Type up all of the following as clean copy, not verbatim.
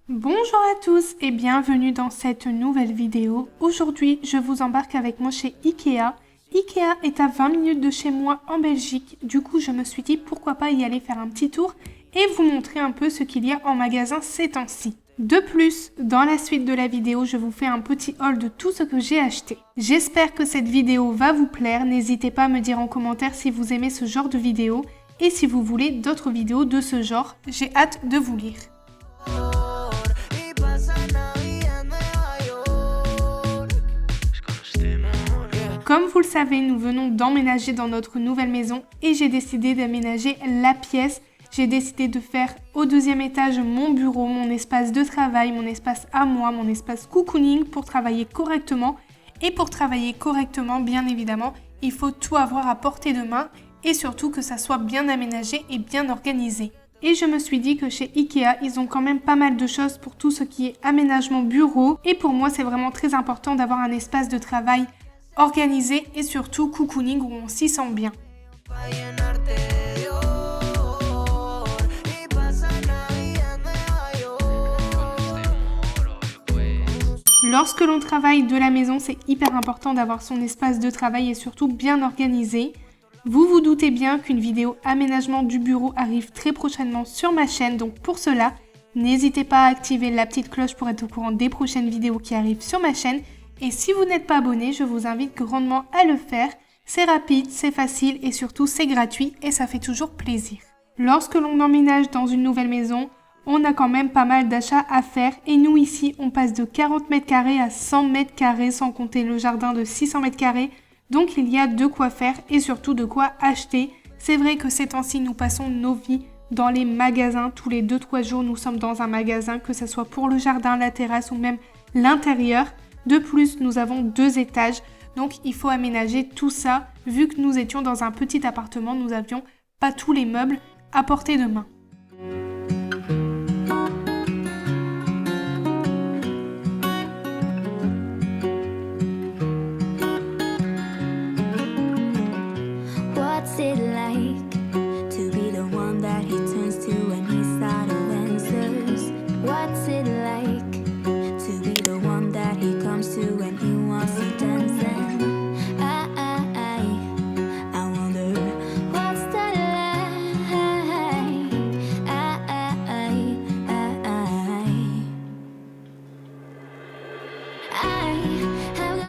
Bonjour à tous et bienvenue dans cette nouvelle vidéo. Aujourd'hui, je vous embarque avec moi chez Ikea. Ikea est à 20 minutes de chez moi en Belgique. Du coup, je me suis dit pourquoi pas y aller faire un petit tour et vous montrer un peu ce qu'il y a en magasin ces temps-ci. De plus, dans la suite de la vidéo, je vous fais un petit haul de tout ce que j'ai acheté. J'espère que cette vidéo va vous plaire. N'hésitez pas à me dire en commentaire si vous aimez ce genre de vidéo et si vous voulez d'autres vidéos de ce genre. J'ai hâte de vous lire. Comme vous le savez, nous venons d'emménager dans notre nouvelle maison et j'ai décidé d'aménager la pièce. J'ai décidé de faire au deuxième étage mon bureau, mon espace de travail, mon espace à moi, mon espace cocooning pour travailler correctement. Et pour travailler correctement, bien évidemment, il faut tout avoir à portée de main et surtout que ça soit bien aménagé et bien organisé. Et je me suis dit que chez Ikea, ils ont quand même pas mal de choses pour tout ce qui est aménagement bureau. Et pour moi, c'est vraiment très important d'avoir un espace de travail organisé et surtout cocooning où on s'y sent bien. Lorsque l'on travaille de la maison, c'est hyper important d'avoir son espace de travail et surtout bien organisé. Vous vous doutez bien qu'une vidéo aménagement du bureau arrive très prochainement sur ma chaîne, donc pour cela, n'hésitez pas à activer la petite cloche pour être au courant des prochaines vidéos qui arrivent sur ma chaîne. Et si vous n'êtes pas abonné, je vous invite grandement à le faire. C'est rapide, c'est facile et surtout c'est gratuit et ça fait toujours plaisir. Lorsque l'on emménage dans une nouvelle maison, on a quand même pas mal d'achats à faire et nous ici, on passe de 40 mètres carrés à 100 mètres carrés sans compter le jardin de 600 mètres carrés. Donc il y a de quoi faire et surtout de quoi acheter. C'est vrai que ces temps-ci, nous passons nos vies dans les magasins. Tous les 2-3 jours, nous sommes dans un magasin, que ce soit pour le jardin, la terrasse ou même l'intérieur. De plus, nous avons 2 étages, donc il faut aménager tout ça. Vu que nous étions dans un petit appartement, nous n'avions pas tous les meubles à portée de main.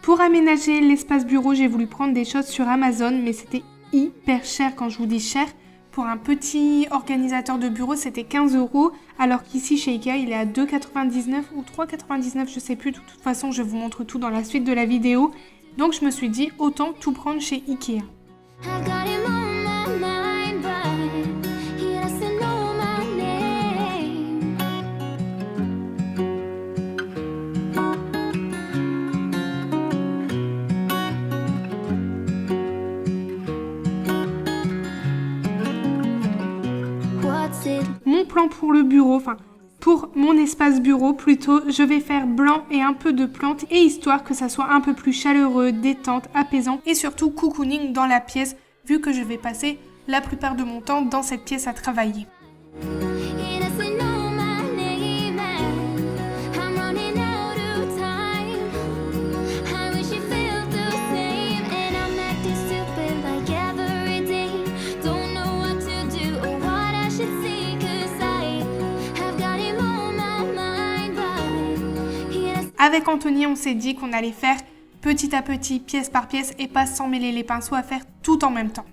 Pour aménager l'espace bureau, j'ai voulu prendre des choses sur Amazon, mais c'était hyper cher. Quand je vous dis cher, pour un petit organisateur de bureau, c'était 15 €, alors qu'ici chez Ikea, il est à 2,99 ou 3,99, je sais plus. De toute façon, je vous montre tout dans la suite de la vidéo. Donc je me suis dit, autant tout prendre chez Ikea. Mon plan pour le bureau, enfin pour mon espace bureau plutôt, je vais faire blanc et un peu de plantes et histoire que ça soit un peu plus chaleureux, détente, apaisant et surtout cocooning dans la pièce vu que je vais passer la plupart de mon temps dans cette pièce à travailler. Avec Anthony, on s'est dit qu'on allait faire petit à petit, pièce par pièce et pas s'emmêler les pinceaux à faire tout en même temps.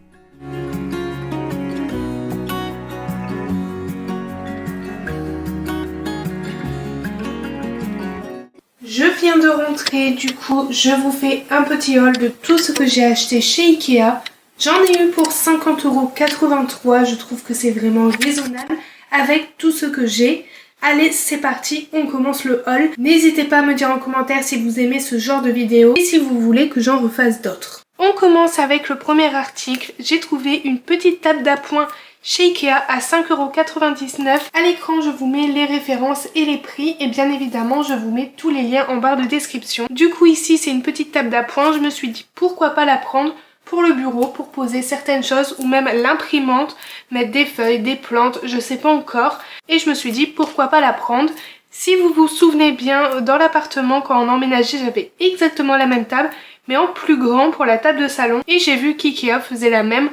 Je viens de rentrer, du coup, je vous fais un petit haul de tout ce que j'ai acheté chez Ikea. J'en ai eu pour 50,83 €, je trouve que c'est vraiment raisonnable avec tout ce que j'ai. Allez, c'est parti, on commence le haul. N'hésitez pas à me dire en commentaire si vous aimez ce genre de vidéo et si vous voulez que j'en refasse d'autres. On commence avec le premier article. J'ai trouvé une petite table d'appoint chez Ikea à 5,99 €. À l'écran, je vous mets les références et les prix et bien évidemment, je vous mets tous les liens en barre de description. Du coup, ici, c'est une petite table d'appoint. Je me suis dit pourquoi pas la prendre pour le bureau, pour poser certaines choses ou même l'imprimante, mettre des feuilles, des plantes, je sais pas encore. Et je me suis dit pourquoi pas la prendre. Si vous vous souvenez bien, dans l'appartement quand on emménageait, j'avais exactement la même table mais en plus grand pour la table de salon. Et j'ai vu qu'IKEA faisait la même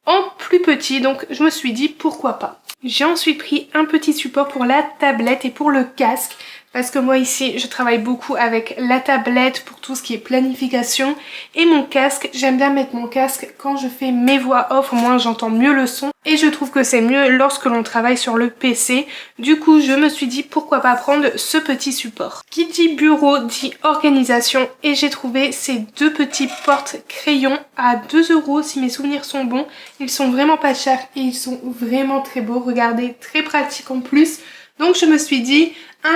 en plus petit, donc je me suis dit pourquoi pas. J'ai ensuite pris un petit support pour la tablette et pour le casque. Parce que moi ici, je travaille beaucoup avec la tablette pour tout ce qui est planification. Et mon casque, j'aime bien mettre mon casque quand je fais mes voix off, au moins j'entends mieux le son. Et je trouve que c'est mieux lorsque l'on travaille sur le PC. Du coup, je me suis dit pourquoi pas prendre ce petit support. Qui dit bureau dit organisation. Et j'ai trouvé ces deux petits porte-crayons à 2 € si mes souvenirs sont bons. Ils sont vraiment pas chers et ils sont vraiment très beaux. Regardez, très pratiques en plus. Donc je me suis dit,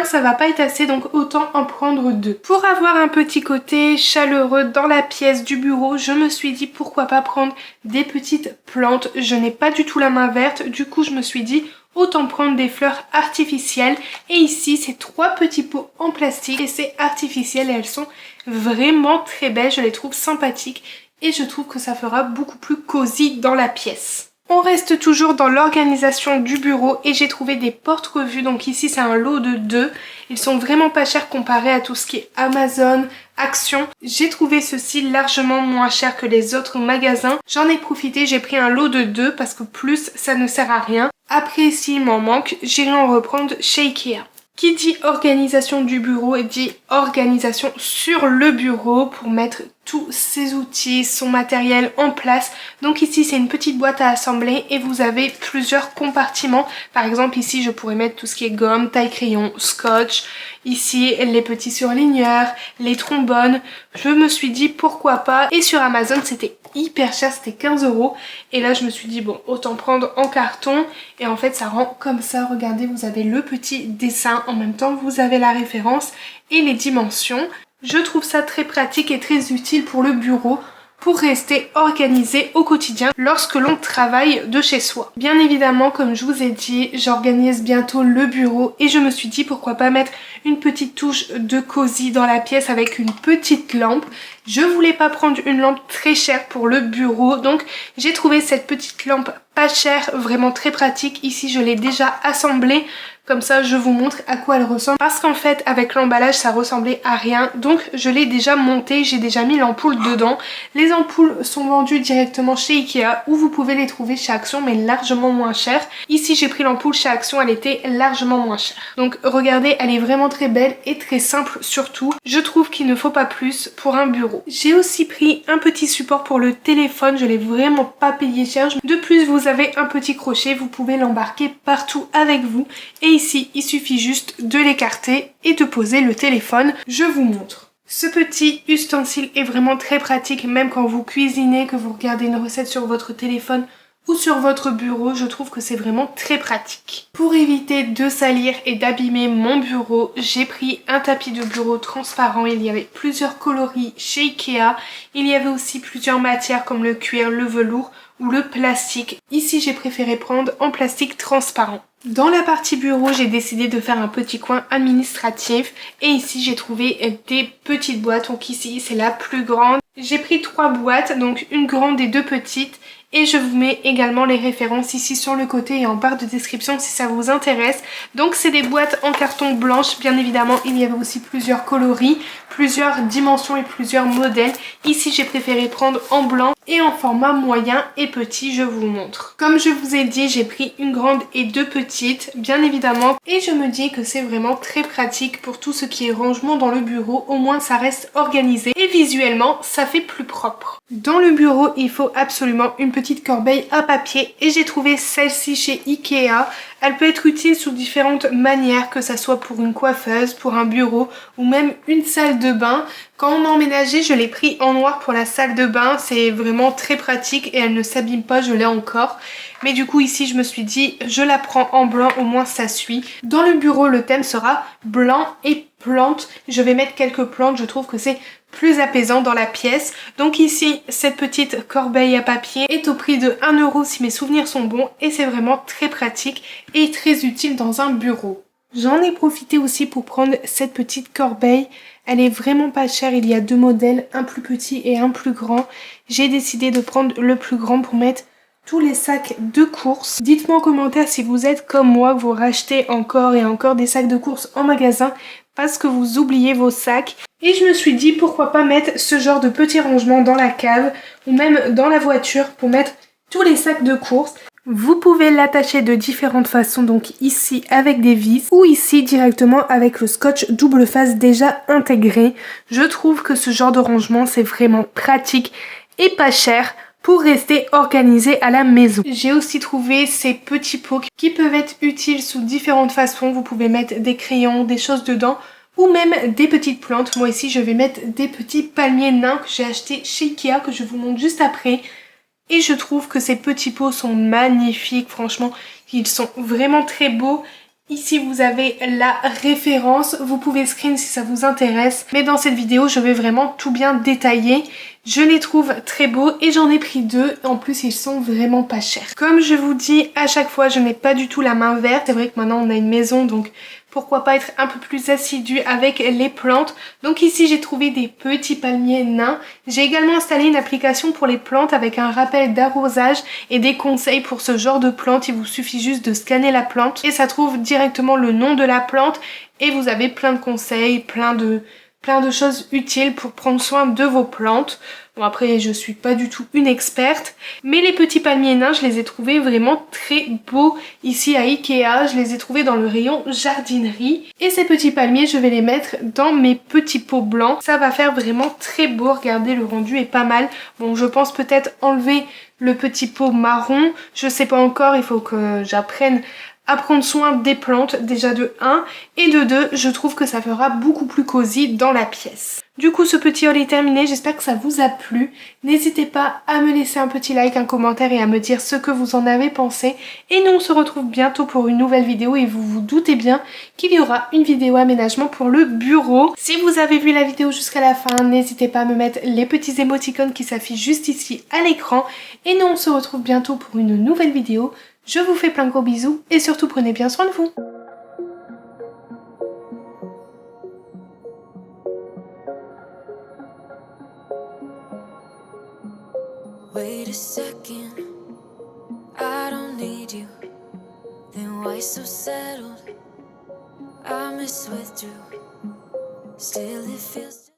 ça va pas être assez, donc autant en prendre 2. Pour avoir un petit côté chaleureux dans la pièce du bureau, je me suis dit pourquoi pas prendre des petites plantes. Je n'ai pas du tout la main verte, du coup je me suis dit autant prendre des fleurs artificielles. Et ici c'est 3 petits pots en plastique et c'est artificiel et elles sont vraiment très belles, je les trouve sympathiques et je trouve que ça fera beaucoup plus cosy dans la pièce. On reste toujours dans l'organisation du bureau et j'ai trouvé des porte-revues. Donc ici c'est un lot de 2. Ils sont vraiment pas chers comparés à tout ce qui est Amazon, Action. J'ai trouvé ceci largement moins cher que les autres magasins. J'en ai profité, j'ai pris un lot de 2 parce que plus ça ne sert à rien. Après s'il m'en manque, j'irai en reprendre chez Ikea. Qui dit organisation du bureau dit organisation sur le bureau pour mettre tous ses outils, son matériel en place. Donc ici c'est une petite boîte à assembler et vous avez plusieurs compartiments. Par exemple ici je pourrais mettre tout ce qui est gomme, taille-crayon, scotch. Ici les petits surligneurs, les trombones. Je me suis dit pourquoi pas. Et sur Amazon c'était hyper cher, c'était 15 €. Et là je me suis dit bon autant prendre en carton. Et en fait ça rend comme ça, regardez vous avez le petit dessin. En même temps vous avez la référence et les dimensions. Je trouve ça très pratique et très utile pour le bureau pour rester organisé au quotidien lorsque l'on travaille de chez soi. Bien évidemment, comme je vous ai dit, j'organise bientôt le bureau et je me suis dit pourquoi pas mettre une petite touche de cosy dans la pièce avec une petite lampe. Je voulais pas prendre une lampe très chère pour le bureau, donc j'ai trouvé cette petite lampe pas chère, vraiment très pratique. Ici, je l'ai déjà assemblée. Comme ça, je vous montre à quoi elle ressemble. Parce qu'en fait, avec l'emballage, ça ressemblait à rien. Donc, je l'ai déjà montée. J'ai déjà mis l'ampoule dedans. Les ampoules sont vendues directement chez Ikea ou vous pouvez les trouver chez Action, mais largement moins chères. Ici, j'ai pris l'ampoule chez Action. Elle était largement moins chère. Donc, regardez, elle est vraiment très belle et très simple surtout. Je trouve qu'il ne faut pas plus pour un bureau. J'ai aussi pris un petit support pour le téléphone. Je l'ai vraiment pas payé cher. De plus, vous avez un petit crochet. Vous pouvez l'embarquer partout avec vous. Et ici, il suffit juste de l'écarter et de poser le téléphone. Je vous montre. Ce petit ustensile est vraiment très pratique, même quand vous cuisinez, que vous regardez une recette sur votre téléphone ou sur votre bureau, je trouve que c'est vraiment très pratique. Pour éviter de salir et d'abîmer mon bureau, j'ai pris un tapis de bureau transparent. Il y avait plusieurs coloris chez Ikea. Il y avait aussi plusieurs matières comme le cuir, le velours ou le plastique. Ici, j'ai préféré prendre en plastique transparent. Dans la partie bureau, j'ai décidé de faire un petit coin administratif et ici j'ai trouvé des petites boîtes. Donc ici c'est la plus grande. J'ai pris 3 boîtes, donc une grande et 2 petites. Et je vous mets également les références ici sur le côté et en barre de description si ça vous intéresse. Donc c'est des boîtes en carton blanche, bien évidemment il y avait aussi plusieurs coloris, plusieurs dimensions et plusieurs modèles. Ici j'ai préféré prendre en blanc et en format moyen et petit, je vous montre. Comme je vous ai dit, j'ai pris une grande et 2 petites, bien évidemment. Et je me dis que c'est vraiment très pratique pour tout ce qui est rangement dans le bureau. Au moins ça reste organisé et visuellement ça fait plus propre. Dans le bureau, il faut absolument une petite corbeille à papier et j'ai trouvé celle-ci chez Ikea. Elle peut être utile sous différentes manières, que ça soit pour une coiffeuse, pour un bureau ou même une salle de bain. Quand on a emménagé, je l'ai pris en noir pour la salle de bain. C'est vraiment très pratique et elle ne s'abîme pas, je l'ai encore. Mais du coup ici je me suis dit je la prends en blanc, au moins ça suit. Dans le bureau le thème sera blanc et plantes. Je vais mettre quelques plantes, je trouve que c'est plus apaisant dans la pièce. Donc ici cette petite corbeille à papier est au prix de 1 € si mes souvenirs sont bons et c'est vraiment très pratique et très utile dans un bureau. J'en ai profité aussi pour prendre cette petite corbeille. Elle est vraiment pas chère, il y a deux modèles, un plus petit et un plus grand. J'ai décidé de prendre le plus grand pour mettre tous les sacs de course. Dites-moi en commentaire si vous êtes comme moi, vous rachetez encore et encore des sacs de course en magasin parce que vous oubliez vos sacs. Et je me suis dit pourquoi pas mettre ce genre de petits rangements dans la cave ou même dans la voiture pour mettre tous les sacs de course. Vous pouvez l'attacher de différentes façons, donc ici avec des vis ou ici directement avec le scotch double face déjà intégré. Je trouve que ce genre de rangement c'est vraiment pratique et pas cher pour rester organisé à la maison. J'ai aussi trouvé ces petits pots qui peuvent être utiles sous différentes façons. Vous pouvez mettre des crayons, des choses dedans ou même des petites plantes. Moi ici je vais mettre des petits palmiers nains que j'ai achetés chez Ikea que je vous montre juste après. Et je trouve que ces petits pots sont magnifiques, franchement, ils sont vraiment très beaux. Ici, vous avez la référence, vous pouvez screen si ça vous intéresse. Mais dans cette vidéo, je vais vraiment tout bien détailler. Je les trouve très beaux et j'en ai pris deux. En plus, ils sont vraiment pas chers. Comme je vous dis, à chaque fois, je n'ai pas du tout la main verte. C'est vrai que maintenant, on a une maison, donc pourquoi pas être un peu plus assidu avec les plantes. Donc ici, j'ai trouvé des petits palmiers nains. J'ai également installé une application pour les plantes avec un rappel d'arrosage et des conseils pour ce genre de plante. Il vous suffit juste de scanner la plante et ça trouve directement le nom de la plante et vous avez plein de conseils, plein de choses utiles pour prendre soin de vos plantes. Bon, après, je suis pas du tout une experte, mais les petits palmiers nains, je les ai trouvés vraiment très beaux ici à Ikea. Je les ai trouvés dans le rayon jardinerie. Et ces petits palmiers, je vais les mettre dans mes petits pots blancs. Ça va faire vraiment très beau. Regardez, le rendu est pas mal. Bon, je pense peut-être enlever le petit pot marron. Je sais pas encore, il faut que j'apprenne à prendre soin des plantes, déjà de 1, et de 2, je trouve que ça fera beaucoup plus cosy dans la pièce. Du coup, ce petit haul est terminé, j'espère que ça vous a plu. N'hésitez pas à me laisser un petit like, un commentaire et à me dire ce que vous en avez pensé. Et nous, on se retrouve bientôt pour une nouvelle vidéo et vous vous doutez bien qu'il y aura une vidéo aménagement pour le bureau. Si vous avez vu la vidéo jusqu'à la fin, n'hésitez pas à me mettre les petits émoticônes qui s'affichent juste ici à l'écran. Et nous, on se retrouve bientôt pour une nouvelle vidéo. Je vous fais plein de gros bisous et surtout prenez bien soin de vous. Wait a second, I don't need you. Then why so settled? I miss withdrew. Still it feels